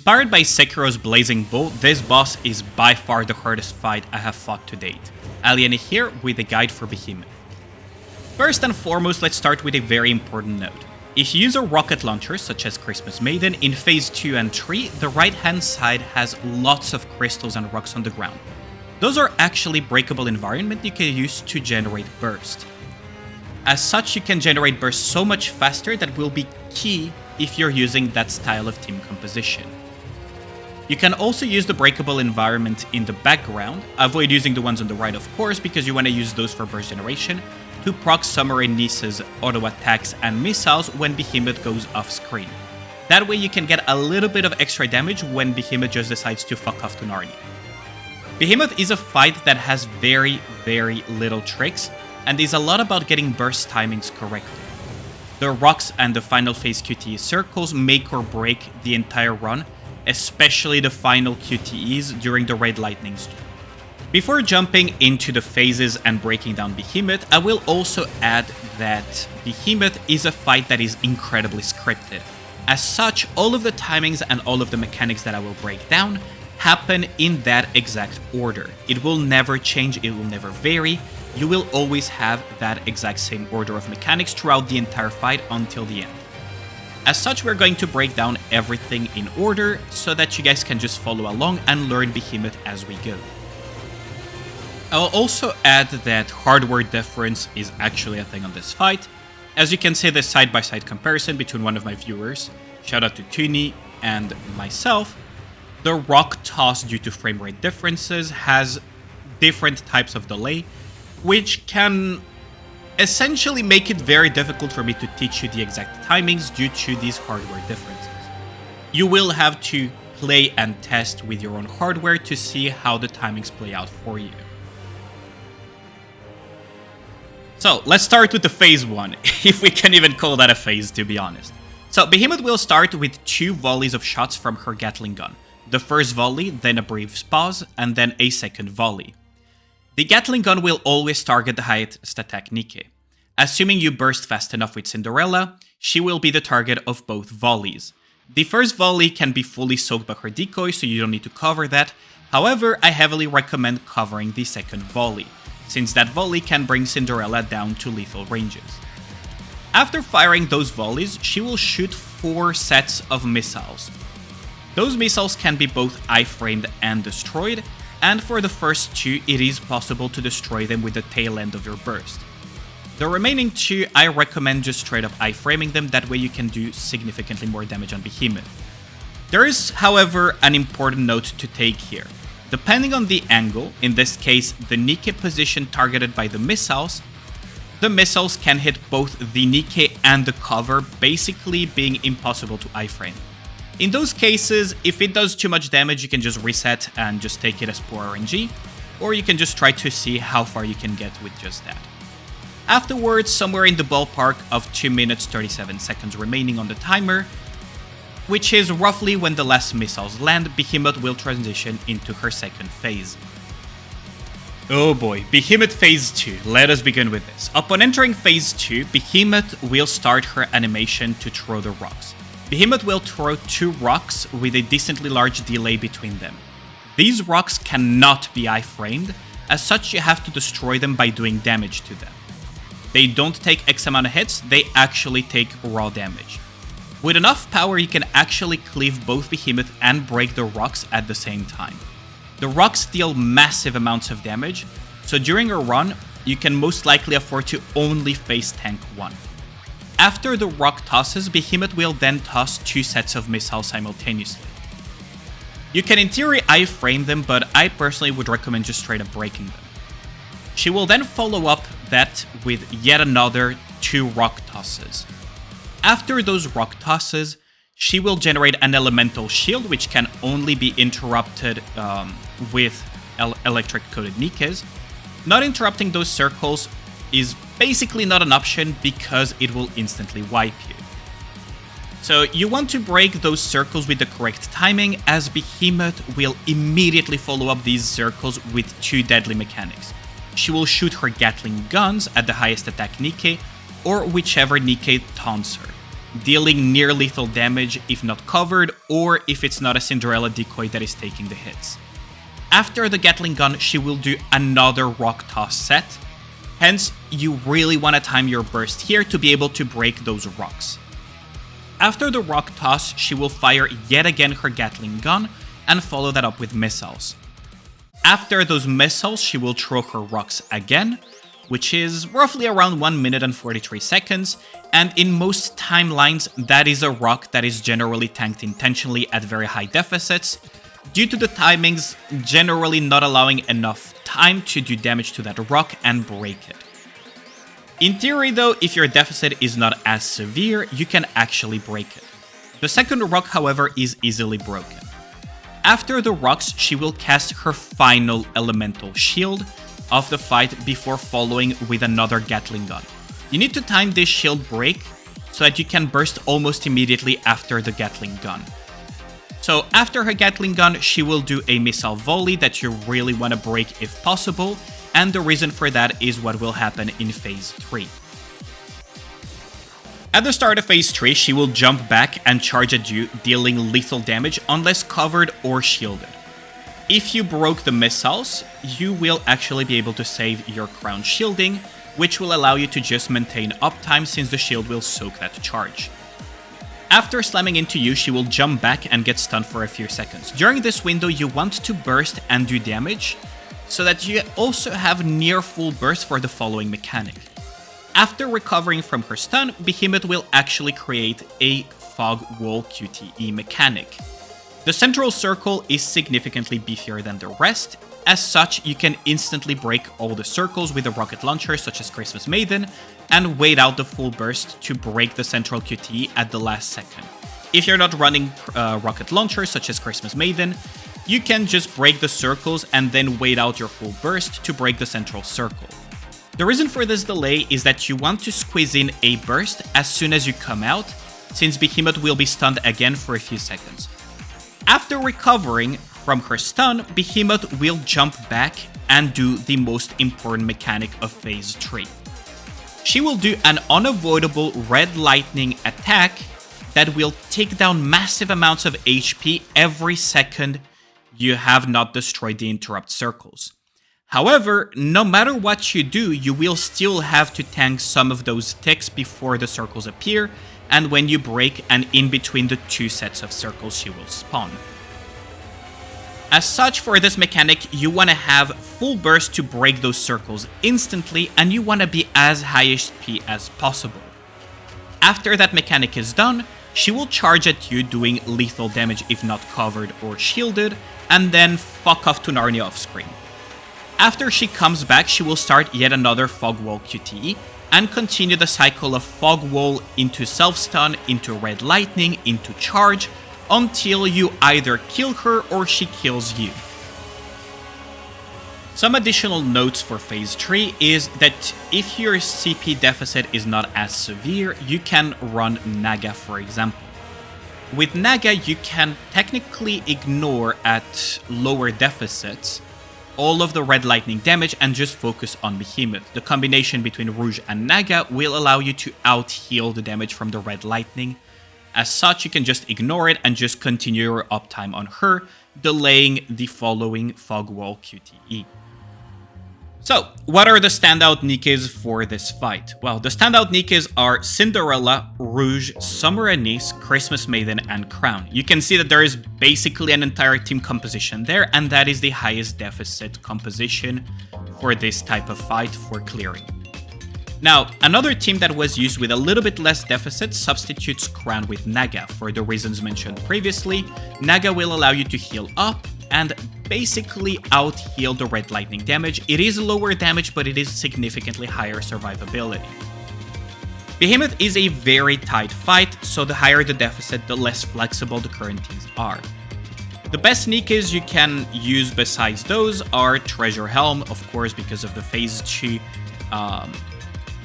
Inspired by Sekiro's Blazing Bull, this boss is by far the hardest fight I have fought to date. Allyane here with a guide for Behemoth. First and foremost, let's start with a very important note. If you use a rocket launcher, such as Christmas Maiden, in Phase 2 and 3, the right-hand side has lots of crystals and rocks on the ground. Those are actually breakable environment you can use to generate burst. As such, you can generate burst so much faster that will be key if you're using that style of team composition. You can also use the breakable environment in the background. Avoid using the ones on the right, of course, because you want to use those for burst generation, to proc Summer and Nissa's auto attacks and missiles when Behemoth goes off screen. That way you can get a little bit of extra damage when Behemoth just decides to fuck off to Narnia. Behemoth is a fight that has very little tricks, and is a lot about getting burst timings correctly. The rocks and the final phase QTE circles make or break the entire run, especially the final QTEs during the Red Lightning Storm. Before jumping into the phases and breaking down Behemoth, I will also add that Behemoth is a fight that is incredibly scripted. As such, all of the timings and all of the mechanics that I will break down happen in that exact order. It will never change, it will never vary. You will always have that exact same order of mechanics throughout the entire fight until the end. As such, we're going to break down everything in order so that you guys can just follow along and learn Behemoth as we go. I'll also add that hardware difference is actually a thing on this fight. As you can see, the side-by-side comparison between one of my viewers, shout out to Tuni, and myself, the rock toss due to frame rate differences has different types of delay, which can essentially make it very difficult for me to teach you the exact timings due to these hardware differences. You will have to play and test with your own hardware to see how the timings play out for you. So let's start with the phase 1, if we can even call that a phase, to be honest. So Behemoth will start with 2 volleys of shots from her Gatling gun. The first volley, then a brief pause, and then a second volley. The Gatling gun will always target the highest attack Nikke. Assuming you burst fast enough with Cinderella, she will be the target of both volleys. The first volley can be fully soaked by her decoy, so you don't need to cover that. However, I heavily recommend covering the second volley, since that volley can bring Cinderella down to lethal ranges. After firing those volleys, she will shoot 4 sets of missiles. Those missiles can be both iframed and destroyed, and for the first 2, it is possible to destroy them with the tail end of your burst. The remaining 2, I recommend just straight up iframing them, that way you can do significantly more damage on Behemoth. There is, however, an important note to take here. Depending on the angle, in this case the Nikke position targeted by the missiles can hit both the Nikke and the cover, basically being impossible to iframe. In those cases, if it does too much damage, you can just reset and just take it as poor RNG, or you can just try to see how far you can get with just that. Afterwards, somewhere in the ballpark of 2 minutes 37 seconds remaining on the timer, which is roughly when the last missiles land, Behemoth will transition into her second phase. Oh boy, Behemoth Phase 2, let us begin with this. Upon entering Phase 2, Behemoth will start her animation to throw the rocks. Behemoth will throw 2 rocks with a decently large delay between them. These rocks cannot be iframed, as such you have to destroy them by doing damage to them. They don't take X amount of hits, they actually take raw damage. With enough power, you can actually cleave both Behemoth and break the rocks at the same time. The rocks deal massive amounts of damage, so during a run, you can most likely afford to only face tank 1. After the rock tosses, Behemoth will then toss 2 sets of missiles simultaneously. You can in theory iframe them, but I personally would recommend just straight up breaking them. She will then follow up that with yet another 2 rock tosses. After those rock tosses, she will generate an elemental shield, which can only be interrupted with electric-coated Nikkes. Not interrupting those circles is basically not an option because it will instantly wipe you. So you want to break those circles with the correct timing, as Behemoth will immediately follow up these circles with 2 deadly mechanics. She will shoot her Gatling guns at the highest attack Nikke, or whichever Nikke taunts her. dealing near lethal damage if not covered or if it's not a Cinderella decoy that is taking the hits. After the Gatling gun, she will do another rock toss set, hence you really want to time your burst here to be able to break those rocks. After the rock toss, she will fire yet again her Gatling gun and follow that up with missiles. After those missiles, she will throw her rocks again, which is roughly around 1 minute and 43 seconds, and in most timelines, that is a rock that is generally tanked intentionally at very high deficits, due to the timings generally not allowing enough time to do damage to that rock and break it. In theory though, if your deficit is not as severe, you can actually break it. The second rock, however, is easily broken. After the rocks, she will cast her final elemental shield of the fight before following with another Gatling gun. You need to time this shield break so that you can burst almost immediately after the Gatling gun. So after her Gatling gun, she will do a missile volley that you really want to break if possible, and the reason for that is what will happen in Phase 3. At the start of Phase 3, she will jump back and charge at you, dealing lethal damage unless covered or shielded. If you broke the missiles, you will actually be able to save your crown shielding, which will allow you to just maintain uptime since the shield will soak that charge. After slamming into you, she will jump back and get stunned for a few seconds. During this window, you want to burst and do damage, so that you also have near full burst for the following mechanic. After recovering from her stun, Behemoth will actually create a Fog Wall QTE mechanic. The central circle is significantly beefier than the rest. As such, you can instantly break all the circles with a rocket launcher such as Christmas Maiden, and wait out the full burst to break the central QTE at the last second. If you're not running rocket launchers such as Christmas Maiden, you can just break the circles and then wait out your full burst to break the central circle. The reason for this delay is that you want to squeeze in a burst as soon as you come out, since Behemoth will be stunned again for a few seconds. After recovering from her stun, Behemoth will jump back and do the most important mechanic of Phase 3. She will do an unavoidable red lightning attack that will take down massive amounts of HP every second you have not destroyed the interrupt circles. However, no matter what you do, you will still have to tank some of those ticks before the circles appear, and when you break and in between the two sets of circles she will spawn. As such, for this mechanic, you want to have full burst to break those circles instantly, and you want to be as high HP as possible. After that mechanic is done, she will charge at you doing lethal damage if not covered or shielded, and then fuck off to Narnia off screen. After she comes back, she will start yet another Fog Wall QTE, and continue the cycle of Fog Wall into self-stun, into Red Lightning, into charge, until you either kill her or she kills you. Some additional notes for Phase 3 is that if your CP deficit is not as severe, you can run Naga, for example. With Naga, you can technically ignore at lower deficits all of the Red Lightning damage and just focus on Behemoth. The combination between Rouge and Naga will allow you to out-heal the damage from the Red Lightning. As such, you can just ignore it and just continue your uptime on her, delaying the following Fog Wall QTE. So, what are the standout Nikkes for this fight? Well, the standout Nikkes are Cinderella, Rouge, Summer Anise, Christmas Maiden, and Crown. You can see that there is basically an entire team composition there, and that is the highest deficit composition for this type of fight for clearing. Now, another team that was used with a little bit less deficit substitutes Crown with Naga. For the reasons mentioned previously, Naga will allow you to heal up and basically out-heal the Red Lightning damage. It is lower damage, but it is significantly higher survivability. Behemoth is a very tight fight, so the higher the deficit, the less flexible the current teams are. The best Nikkes you can use besides those are Treasure Helm, of course, because of the Phase 2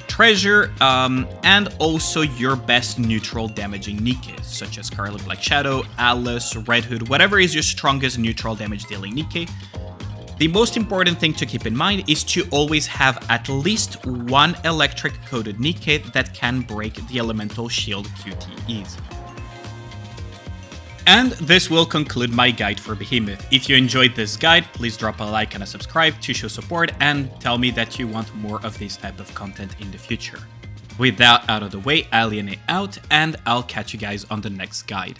treasure, and also your best neutral damaging Nikkes, such as Scarlet Black Shadow, Alice, Red Hood, whatever is your strongest neutral damage dealing Nikke. The most important thing to keep in mind is to always have at least one electric coated Nikke that can break the elemental shield QTEs. And this will conclude my guide for Behemoth. If you enjoyed this guide, please drop a like and a subscribe to show support and tell me that you want more of this type of content in the future. With that out of the way, Allyane out, and I'll catch you guys on the next guide.